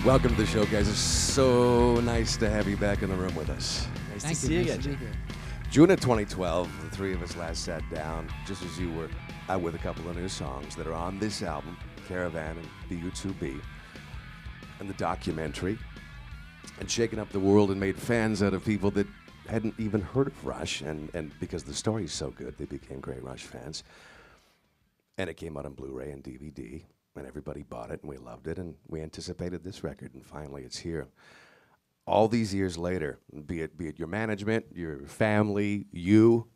Welcome to the show, guys. It's so nice to have you back in the room with us. Nice Thank to see you nice again. to be here. June of 2012, the three of us last sat down, just as you were, out with a couple of new songs that are on this album, Caravan and BU2B, and the documentary, and shaken up the world and made fans out of people that hadn't even heard of Rush, and because the story's so good, they became great Rush fans. And it came out on Blu-ray and DVD, and everybody bought it, and we loved it, and we anticipated this record, and finally it's here. All these years later, be it your management, your family, you,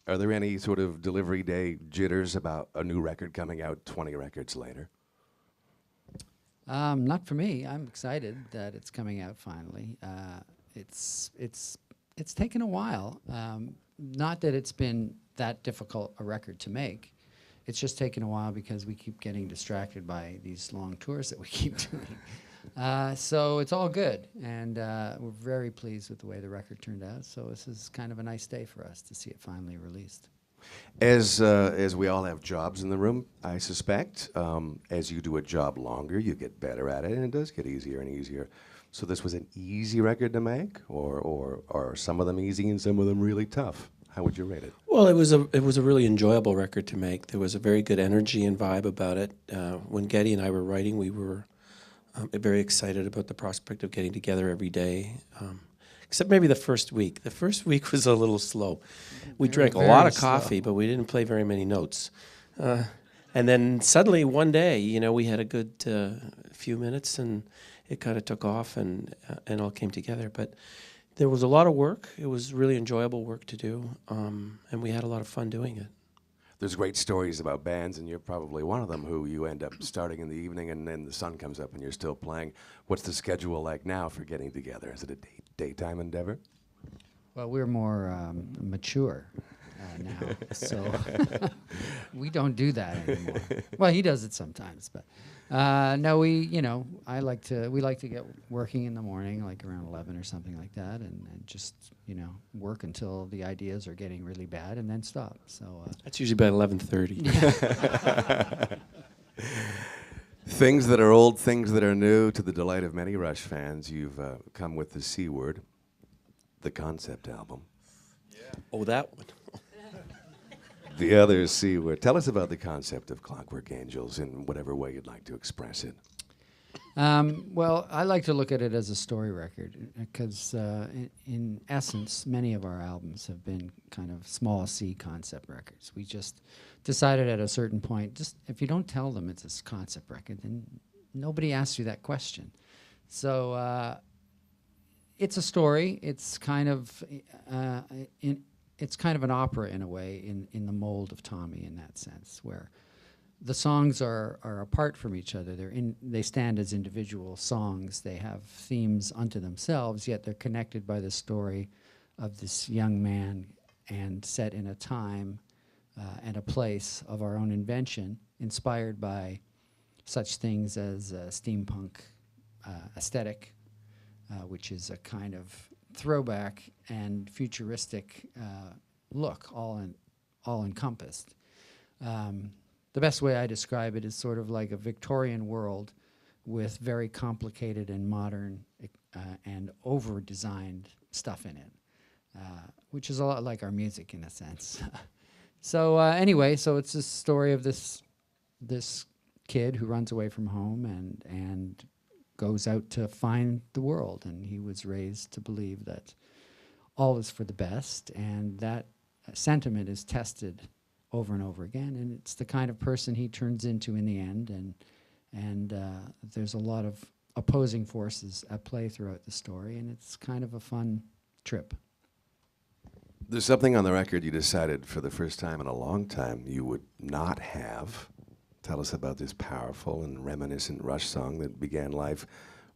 are there any sort of delivery day jitters about a new record coming out 20 records later? Not for me. I'm excited that it's coming out finally. It's taken a while. Not that it's been that difficult a record to make. It's just taken a while because we keep getting distracted by these long tours that we keep doing. So it's all good, and we're very pleased with the way the record turned out. So this is kind of a nice day for us to see it finally released. As we all have jobs in the room, I suspect, as you do a job longer, you get better at it, and it does get easier and easier. So this was an easy record to make, or are some of them easy and some of them really tough? How would you rate it? Well, it was a really enjoyable record to make. There was a very good energy and vibe about it. When Geddy and I were writing, we were very excited about the prospect of getting together every day, except maybe the first week. The first week was a little slow. We drank a lot of coffee, but we didn't play very many notes. And then suddenly one day, we had a good few minutes, and it kind of took off and all came together. But there was a lot of work. It was really enjoyable work to do, and we had a lot of fun doing it. There's great stories about bands, and you're probably one of them, who you end up starting in the evening and then the sun comes up and you're still playing. What's the schedule like now for getting together? Is it a daytime endeavor? Well, we're more mature now, so we don't do that anymore. Well, he does it sometimes, but no, we like to get working in the morning, like around 11 or something like that, and just work until the ideas are getting really bad, and then stop. So That's usually about 11:30. Things that are old, things that are new, to the delight of many Rush fans, you've come with the C Word, the concept album. Yeah. Oh, that one. The other C Word. Tell us about the concept of Clockwork Angels in whatever way you'd like to express it. Well, I like to look at it as a story record because, in essence, many of our albums have been kind of small C concept records. We just decided at a certain point, just if you don't tell them it's a concept record, then nobody asks you that question. So it's a story. It's kind of it's kind of an opera in a way, in the mold of Tommy, in that sense, where the songs are apart from each other. They stand as individual songs. They have themes unto themselves, yet they're connected by the story of this young man and set in a time and a place of our own invention, inspired by such things as steampunk aesthetic, which is a kind of throwback and futuristic look, all encompassed. The best way I describe it is sort of like a Victorian world with very complicated and modern and over-designed stuff in it, which is a lot like our music in a sense. So anyway, so it's a story of this kid who runs away from home and goes out to find the world, and he was raised to believe that all is for the best, and that sentiment is tested over and over again, and it's the kind of person he turns into in the end, and there's a lot of opposing forces at play throughout the story, and it's kind of a fun trip. There's something on the record you decided for the first time in a long time you would not have. Tell us about this powerful and reminiscent Rush song that began life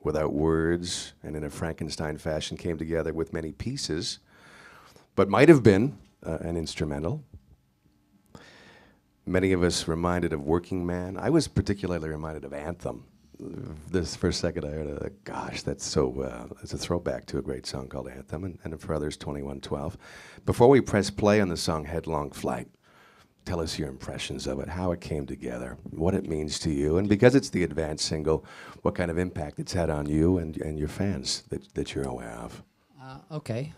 without words and in a Frankenstein fashion came together with many pieces, but might have been an instrumental. Many of us reminded of Working Man. I was particularly reminded of Anthem. This first second I heard it, gosh, that's so, it's a throwback to a great song called Anthem, and for others, 2112. Before we press play on the song Headlong Flight, tell us your impressions of it, how it came together, what it means to you, and because it's the advanced single, what kind of impact it's had on you and your fans that you're aware of. Okay.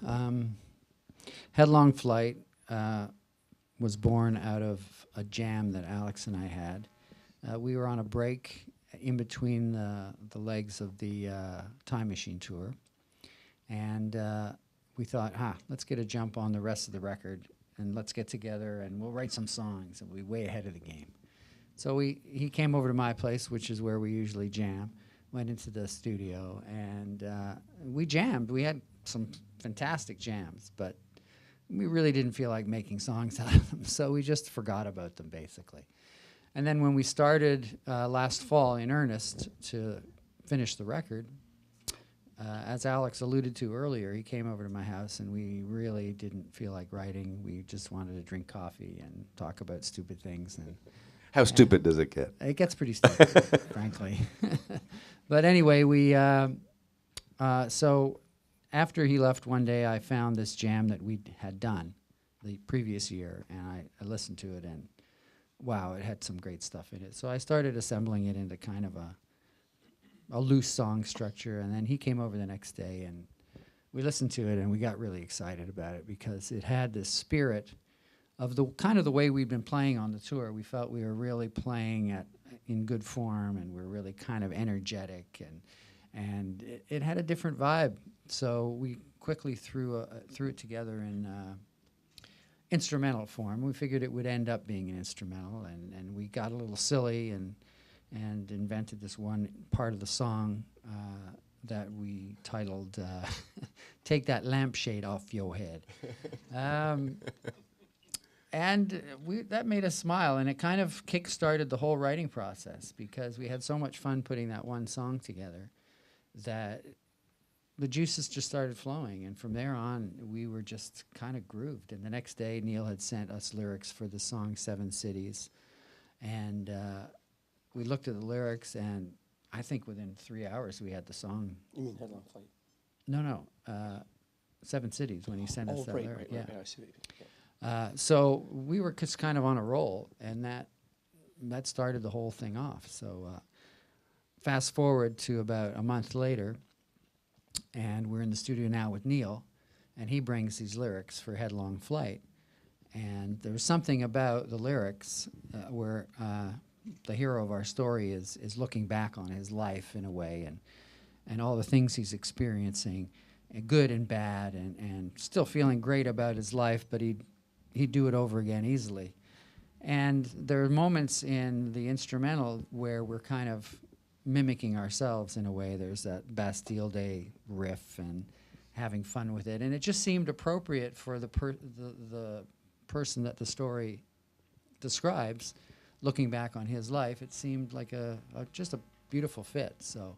Headlong Flight was born out of a jam that Alex and I had. We were on a break in between the legs of the Time Machine tour, and we thought, let's get a jump on the rest of the record, and let's get together and we'll write some songs, and we're way ahead of the game. So he came over to my place, which is where we usually jam, went into the studio, and we jammed. We had some fantastic jams, but we really didn't feel like making songs out of them, so we just forgot about them, basically. And then when we started last fall in earnest to finish the record, as Alex alluded to earlier, he came over to my house, and we really didn't feel like writing. We just wanted to drink coffee and talk about stupid things. And How stupid does it get? it gets pretty stupid, frankly. But anyway, so after he left one day, I found this jam that we had done the previous year, and I listened to it, and wow, it had some great stuff in it. So I started assembling it into kind of a loose song structure, and then he came over the next day, and we listened to it, and we got really excited about it because it had this spirit of the kind of the way we'd been playing on the tour. We felt we were really playing in good form, and we're really kind of energetic, and it had a different vibe. So we quickly threw it together in instrumental form. We figured it would end up being an instrumental, and we got a little silly and invented this one part of the song that we titled "Take That Lampshade Off Your Head." And that made us smile, and it kind of kick-started the whole writing process because we had so much fun putting that one song together that the juices just started flowing, and from there on, we were just kind of grooved. And the next day, Neil had sent us lyrics for the song 7 Cities, and we looked at the lyrics, and I think within 3 hours, we had the song. You mean Headlong Flight? No, 7 Cities, when he sent us that lyric. Right, yeah. I see what you mean. So we were just kind of on a roll, and that started the whole thing off. So fast forward to about a month later, and we're in the studio now with Neil, and he brings these lyrics for Headlong Flight. And there was something about the lyrics where the hero of our story is looking back on his life in a way, and all the things he's experiencing, good and bad, and still feeling great about his life, but he'd do it over again easily. And there are moments in the instrumental where we're kind of mimicking ourselves in a way. There's that Bastille Day riff and having fun with it, and it just seemed appropriate for the person that the story describes, looking back on his life. It seemed like just a beautiful fit. So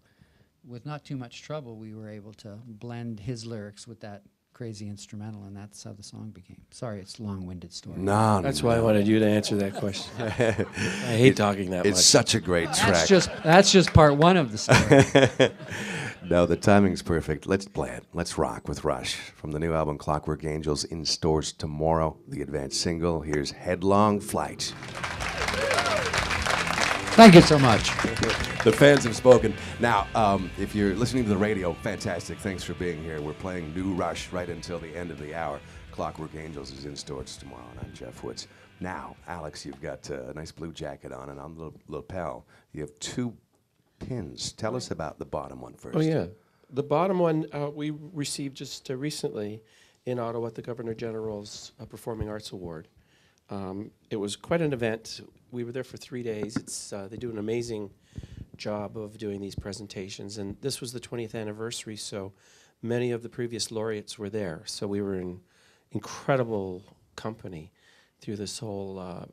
with not too much trouble, we were able to blend his lyrics with that crazy instrumental, and that's how the song became. Sorry, it's a long-winded story. No, That's why I wanted you to answer that question. I hate talking that much. It's such a great track. That's just part one of the story. No, the timing's perfect. Let's play it. Let's rock with Rush. From the new album Clockwork Angels, in stores tomorrow, the advanced single. Here's Headlong Flight. Thank you so much. The fans have spoken. Now, if you're listening to the radio, fantastic. Thanks for being here. We're playing new Rush right until the end of the hour. Clockwork Angels is in stores tomorrow, and I'm Jeff Woods. Now, Alex, you've got a nice blue jacket on, and on the lapel, you have 2 pins. Tell us about the bottom one first. Oh, yeah. The bottom one we received just recently in Ottawa at the Governor General's Performing Arts Award. It was quite an event. We were there for 3 days. They do an amazing job of doing these presentations, and this was the 20th anniversary, so many of the previous laureates were there. So we were in incredible company through this whole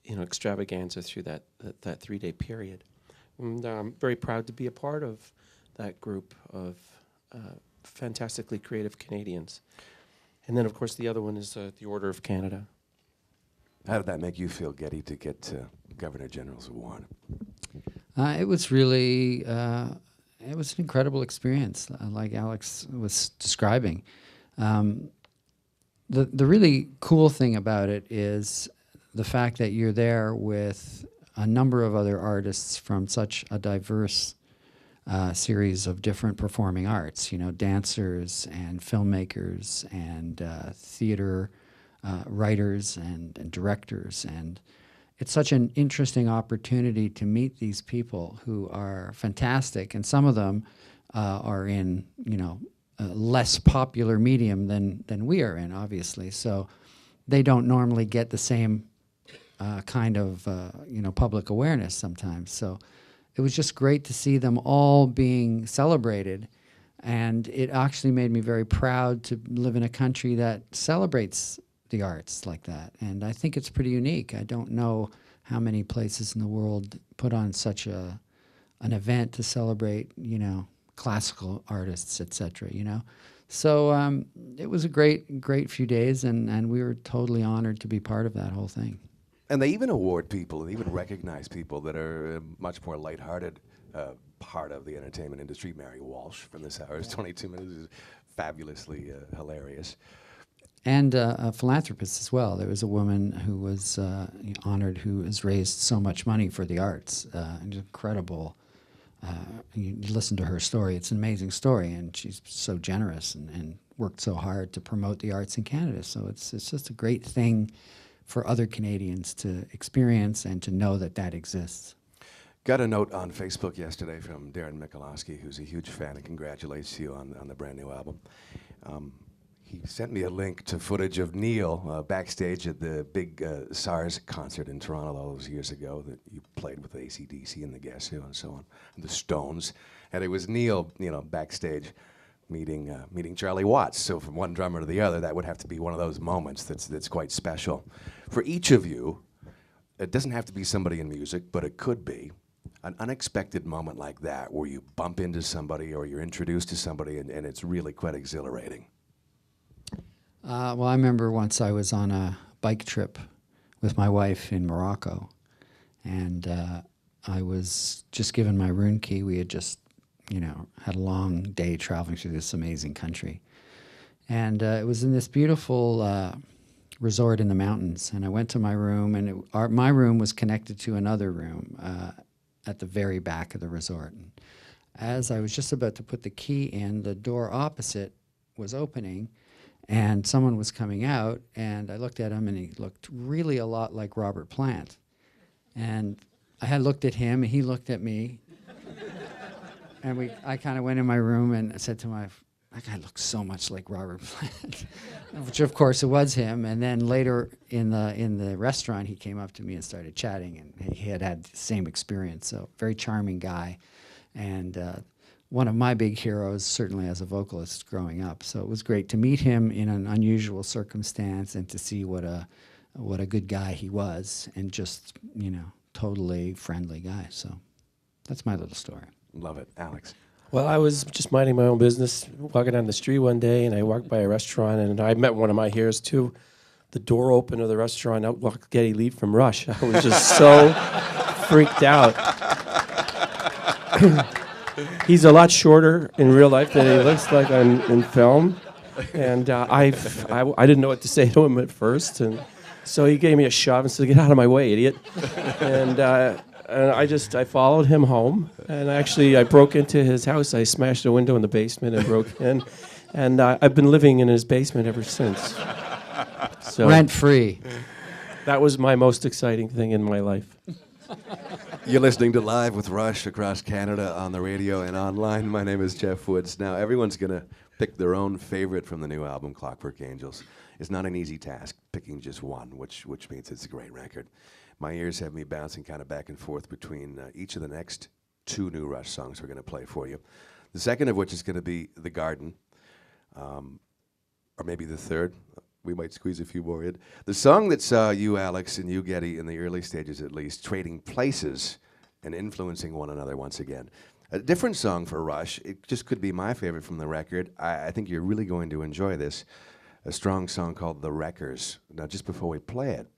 extravaganza through that 3-day period. And I'm very proud to be a part of that group of fantastically creative Canadians. And then, of course, the other one is the Order of Canada. How did that make you feel, Geddy, to get Governor General's award? It was really, it was an incredible experience, like Alex was describing. The really cool thing about it is the fact that you're there with a number of other artists from such a diverse series of different performing arts, dancers and filmmakers and theater writers and directors. And it's such an interesting opportunity to meet these people who are fantastic. And some of them are in, a less popular medium than we are in, obviously. So they don't normally get the same kind of, public awareness sometimes. So it was just great to see them all being celebrated. And it actually made me very proud to live in a country that celebrates the arts like that. And I think it's pretty unique. I don't know how many places in the world put on such an event to celebrate, classical artists, etc. So it was a great few days, and we were totally honored to be part of that whole thing. And they even award people, they even recognize people that are much more lighthearted part of the entertainment industry. Mary Walsh from this hour's 22 Minutes is fabulously hilarious. And a philanthropist as well. There was a woman who was honored who has raised so much money for the arts. Incredible. You listen to her story. It's an amazing story, and she's so generous and worked so hard to promote the arts in Canada. So it's just a great thing for other Canadians to experience and to know that exists. Got a note on Facebook yesterday from Darren Michalowski, who's a huge fan and congratulates you on the brand new album. He sent me a link to footage of Neil backstage at the big SARS concert in Toronto all those years ago that you played with AC/DC and the Guess Who and so on, and the Stones. And it was Neil, backstage meeting Charlie Watts. So from one drummer to the other, that would have to be one of those moments that's quite special. For each of you, it doesn't have to be somebody in music, but it could be an unexpected moment like that where you bump into somebody or you're introduced to somebody and it's really quite exhilarating. Well, I remember once I was on a bike trip with my wife in Morocco, and I was just given my room key. We had just, had a long day traveling through this amazing country. And it was in this beautiful resort in the mountains, and I went to my room, and my room was connected to another room at the very back of the resort. And as I was just about to put the key in, the door opposite was opening, and someone was coming out, and I looked at him, and he looked really a lot like Robert Plant. And I had looked at him, and he looked at me, and I kind of went in my room and I said to my wife, that guy looks so much like Robert Plant, which of course it was him. And then later in the restaurant, he came up to me and started chatting, and he had the same experience. So very charming guy, and one of my big heroes, certainly as a vocalist growing up. So it was great to meet him in an unusual circumstance and to see what a good guy he was, and just, totally friendly guy. So that's my little story. Love it. Alex? Well, I was just minding my own business, walking down the street one day, and I walked by a restaurant, and I met one of my heroes too. The door opened of the restaurant, out walked Geddy Lee from Rush. I was just so freaked out. He's a lot shorter in real life than he looks like in film, and I didn't know what to say to him at first, and so he gave me a shove and said, "Get out of my way, idiot!" And I followed him home, and I broke into his house. I smashed a window in the basement and broke in, and I've been living in his basement ever since. So rent free. That was my most exciting thing in my life. You're listening to Live with Rush across Canada on the radio and online. My name is Jeff Woods. Now, everyone's going to pick their own favorite from the new album, Clockwork Angels. It's not an easy task, picking just one, which means it's a great record. My ears have me bouncing kind of back and forth between each of the next two new Rush songs we're going to play for you. The second of which is going to be The Garden, or maybe the third. We might squeeze a few more in. The song that saw you, Alex, and you, Geddy, in the early stages at least, trading places and influencing one another once again. A different song for Rush. It just could be my favorite from the record. I think you're really going to enjoy this. A strong song called The Wreckers. Now, just before we play it,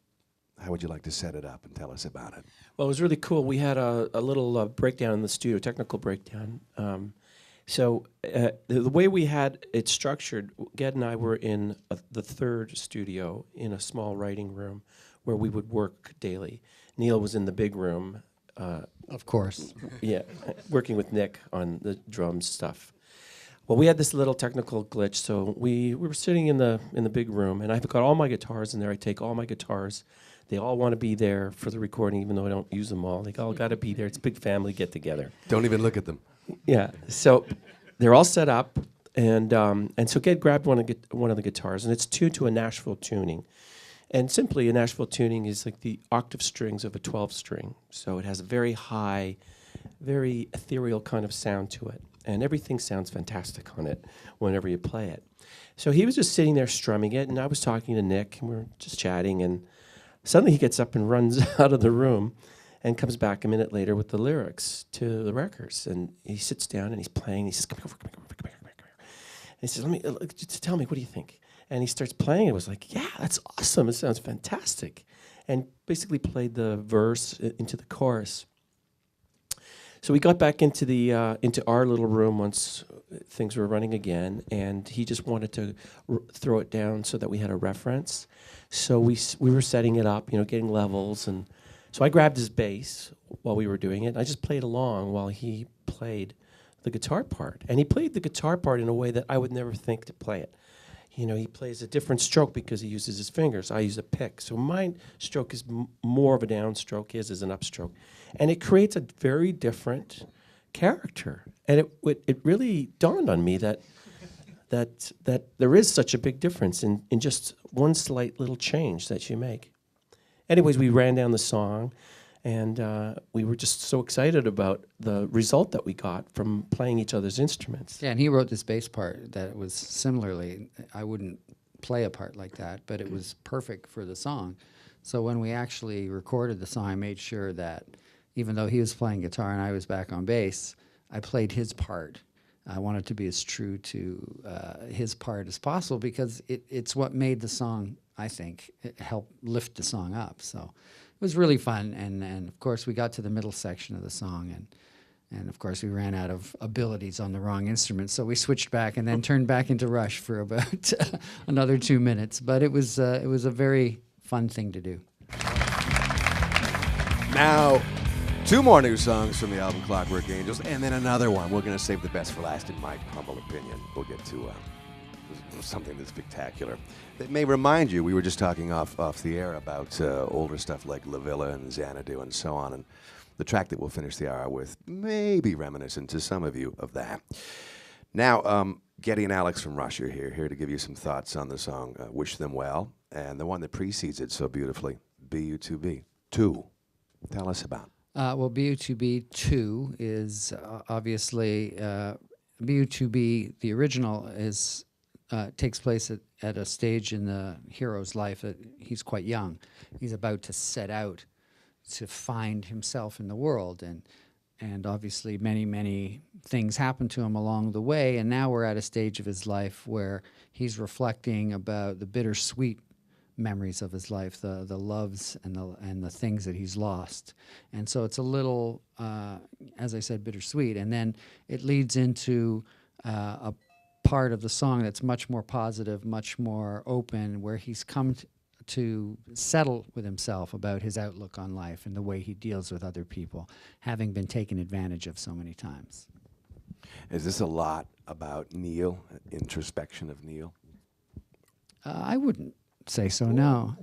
how would you like to set it up and tell us about it? Well, it was really cool. We had a little breakdown in the studio, technical breakdown. So the way we had it structured, Ged and I were in the third studio in a small writing room where we would work daily. Neil was in the big room, Of course. yeah, working with Nick on the drums stuff. Well, we had this little technical glitch, so we were sitting in the big room, and I've got all my guitars in there. I take all my guitars. They all want to be there for the recording, even though I don't use them all. They all got to be there. It's a big family get together. Don't even look at them. Yeah. So they're all set up, and so Ged grabbed one of the guitars, and it's tuned to a Nashville tuning. And simply, a Nashville tuning is like the octave strings of a 12-string. So it has a very high, very ethereal kind of sound to it. And everything sounds fantastic on it whenever you play it. So he was just sitting there strumming it, and I was talking to Nick, and we were just chatting, and suddenly he gets up and runs out of the room and comes back a minute later with the lyrics to the records. And he sits down, and he's playing. He says, come here. And he says, just tell me, what do you think? And he starts playing. It was like, yeah, that's awesome. It sounds fantastic. And basically played the verse into the chorus. So we got back into our little room once things were running again, and he just wanted to throw it down so that we had a reference. So we were setting it up, getting levels, and so I grabbed his bass while we were doing it. And I just played along while he played the guitar part, and he played the guitar part in a way that I would never think to play it. He plays a different stroke because he uses his fingers. I use a pick. So my stroke is more of a downstroke. His is an upstroke. And it creates a very different character. And it really dawned on me that there is such a big difference in just one slight little change that you make. Anyways, we ran down the song, and we were just so excited about the result that we got from playing each other's instruments. Yeah, and he wrote this bass part that was similarly, I wouldn't play a part like that, but it was perfect for the song. So when we actually recorded the song, I made sure that even though he was playing guitar and I was back on bass, I played his part. I wanted to be as true to his part as possible because it's what made the song, I think, it helped lift the song up. So it was really fun, and of course we got to the middle section of the song, and of course we ran out of abilities on the wrong instrument, so we switched back and then turned back into Rush for about another 2 minutes. But it was a very fun thing to do. Now, 2 more new songs from the album Clockwork Angels, and then another one. We're going to save the best for last, in my humble opinion. We'll get to something that's spectacular. That may remind you, we were just talking off the air about older stuff like La Villa and Xanadu and so on, and the track that we'll finish the hour with may be reminiscent to some of you of that. Now, Geddy and Alex from Rush are here to give you some thoughts on the song Wish Them Well, and the one that precedes it so beautifully, BU2B. 2. Tell us about it. Well, BU2B 2 is obviously BU2B. The original is takes place at a stage in the hero's life that he's quite young. He's about to set out to find himself in the world, and obviously many things happen to him along the way. And now we're at a stage of his life where he's reflecting about the bittersweet memories of his life, the loves and the things that he's lost. And so it's a little, as I said, bittersweet. And then it leads into a part of the song that's much more positive, much more open, where he's come to settle with himself about his outlook on life and the way he deals with other people, having been taken advantage of so many times. Is this a lot about Neil, introspection of Neil? I wouldn't say so. No,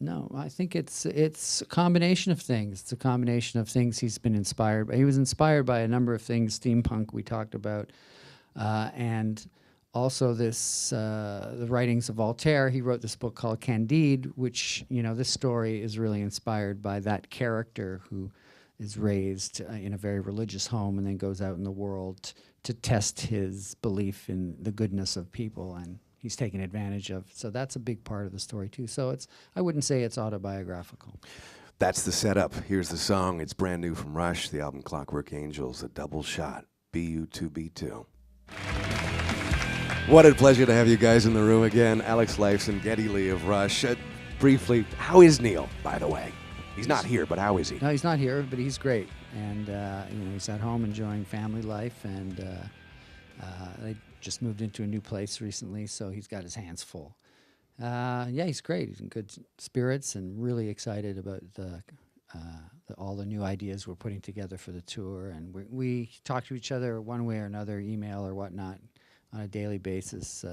no. I think it's a combination of things. It's a combination of things he's been inspired by. He was inspired by a number of things. Steampunk we talked about, and also the writings of Voltaire. He wrote this book called Candide, which this story is really inspired by that character who is raised in a very religious home and then goes out in the world to test his belief in the goodness of people, and he's taken advantage of. So that's a big part of the story too. So I wouldn't say it's autobiographical. That's the setup. Here's the song. It's brand new from Rush, the album Clockwork Angels, a double shot, BU2B2. What a pleasure to have you guys in the room again. Alex Lifeson, Geddy Lee of Rush. Briefly, how is Neil, by the way? He's not here, but how is he? No, he's not here, but he's great. And he's at home enjoying family life, and they just moved into a new place recently, so he's got his hands full. Yeah, he's great. He's in good spirits and really excited about all the new ideas we're putting together for the tour. And we talk to each other one way or another, email or whatnot, on a daily basis,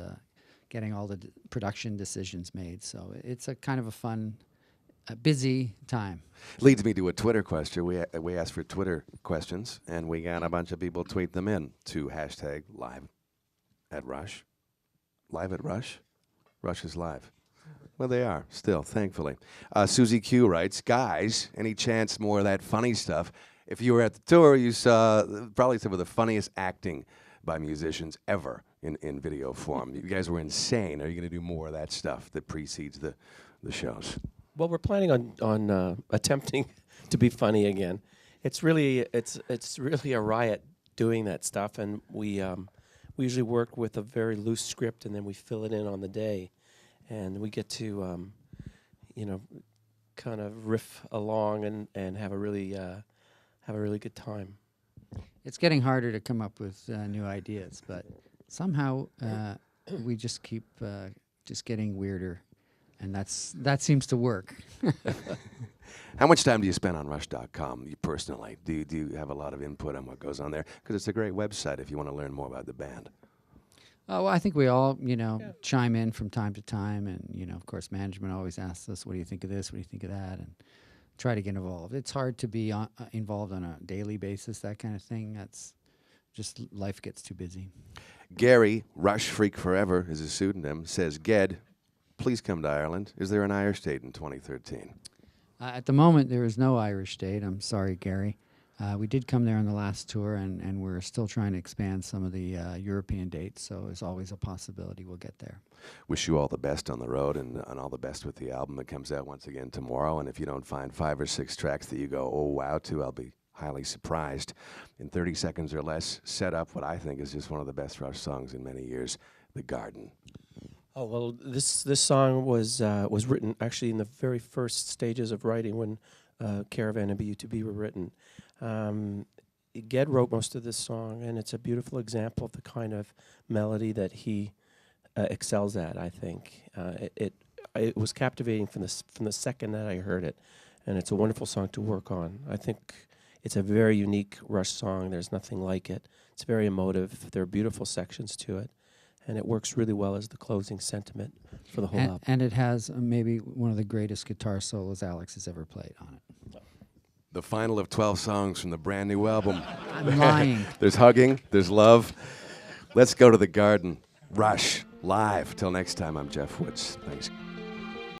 getting all the production decisions made. So it's a kind of a fun, busy time. Leads me to a Twitter question. We asked for Twitter questions, and we got a bunch of people tweet them in to hashtag live at Rush. Live at Rush? Rush is live. Well, they are, still, thankfully. Susie Q writes, guys, any chance more of that funny stuff? If you were at the tour, you saw probably some of the funniest acting by musicians ever in video form. You guys were insane. Are you going to do more of that stuff that precedes the shows? Well, we're planning on attempting to be funny again. It's really a riot doing that stuff, and we usually work with a very loose script, and then we fill it in on the day, and we get to kind of riff along and have a really good time. It's getting harder to come up with new ideas, but somehow we just keep just getting weirder, and that seems to work. How much time do you spend on Rush.com, you personally? Do you have a lot of input on what goes on there? Because it's a great website if you want to learn more about the band. Oh, well, I think we all, chime in from time to time, and of course, management always asks us, "What do you think of this? What do you think of that?" And try to get involved. It's hard to be involved on a daily basis, that kind of thing. That's just life gets too busy. Gary, Rush Freak Forever is his pseudonym, says, Ged, please come to Ireland. Is there an Irish date in 2013? At the moment, there is no Irish date. I'm sorry, Gary. We did come there on the last tour, and we're still trying to expand some of the European dates, so there's always a possibility we'll get there. Wish you all the best on the road and all the best with the album that comes out once again tomorrow. And if you don't find 5 or 6 tracks that you go, oh, wow, to, I'll be highly surprised. In 30 seconds or less, set up what I think is just one of the best Rush songs in many years, The Garden. Oh, well, this song was written actually in the very first stages of writing when Caravan and BU2B were written. Ged wrote most of this song, and it's a beautiful example of the kind of melody that he excels at, I think. It was captivating from the second that I heard it, and it's a wonderful song to work on. I think it's a very unique Rush song. There's nothing like it. It's very emotive. There are beautiful sections to it, and it works really well as the closing sentiment for the whole album. And it has maybe one of the greatest guitar solos Alex has ever played on it. The final of 12 songs from the brand new album. I'm lying. There's hugging, there's love. Let's go to The Garden. Rush, live. Till next time, I'm Jeff Woods. Thanks.